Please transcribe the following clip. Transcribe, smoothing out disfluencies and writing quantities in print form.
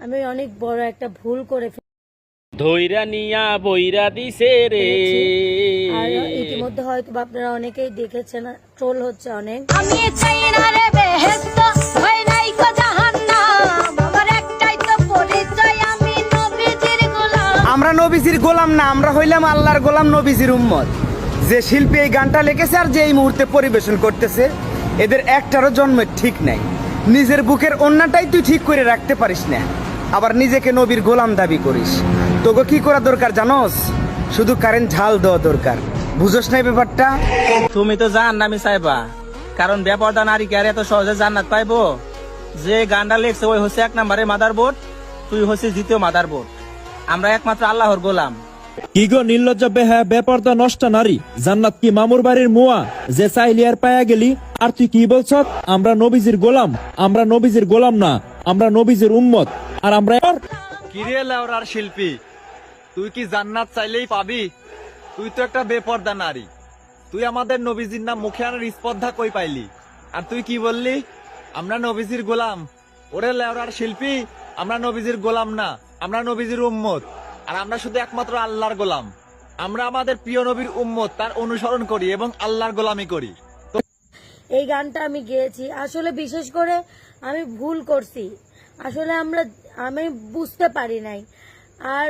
আমি অনেক বড় একটা ভুল করে ধইরা নিয়া বইরা দিছে রে। আর ইতিমধ্যে হয়তো আপনারা অনেকেই দেখেছেন, ট্রোল হচ্ছে অনেক। আমি চাই না রে বেহেশত, হয় নাই কো জাহান্নাম, আমার একটাই তো পরিচয়, আমি নবীজির গোলাম। আমরা নবীজির গোলাম না, আমরা হইলাম আল্লাহর গোলাম, নবীজির উম্মত। যে শিল্পী এই গানটা লিখেছে আর যে এই মুহূর্তে পরিবেশন করতেছে, এদের একটারও জন্মের ঠিক নাই। নিজের বুকের অন্যটাই তুই ঠিক করে রাখতে পারিস না, আবার নিজেকে নবীর গোলাম দাবি করিস। তোকে কি করা দরকার জানোস? শুধু কারেন্ট ঝাল দেওয়া দরকার। বুঝোস না এই ব্যাপারটা? তুমি তো জাহান্নামী চাইবা, কারণ বেপরদা নারী কে আর এত সহজে জান্নাত পাইবো? যে গানটা লেখছে ওই হচ্ছে 1 নম্বরে মাদার বোর্ড, তুই হচ্ছে 2য় মাদার বোর্ড। আমরা একমাত্র আল্লাহর গোলাম। কি গো নির্লজ্জ বেহায়া বেপরদা নষ্ট নারী, জান্নাত কি মামুর বাড়ির মুয়া যে চাইলি আর পায়া গেলি? আর তুই কি বলছ? আমরা নবীজির গোলাম, আমরা নবীজির গোলাম না, আমরা নবীজির উম্মত। আর আমরা কিরে লেওরার শিল্পী, তুই কি জান্নাত চাইলেই পাবি? তুই তো একটা বেপর্দা নারী। তুই আমাদের নবীজির নাম মুখে আনার স্পর্ধা কই পাইলি? আর তুই কি বললি আমরা নবীজির গোলাম? ওরে লেওরার শিল্পী, আমরা নবীজির গোলাম না, আমরা নবীজির উম্মত। আর আমরা শুধু একমাত্র আল্লাহর গোলাম। আমরা আমাদের প্রিয় নবীর উম্মত, তার অনুসরণ করি এবং আল্লাহর গোলামি করি। এই গানটা আমি গেয়েছি, আসলে বিশেষ করে আমি ভুল করছি, আসলে আমি বুঝতে পারি নাই। আর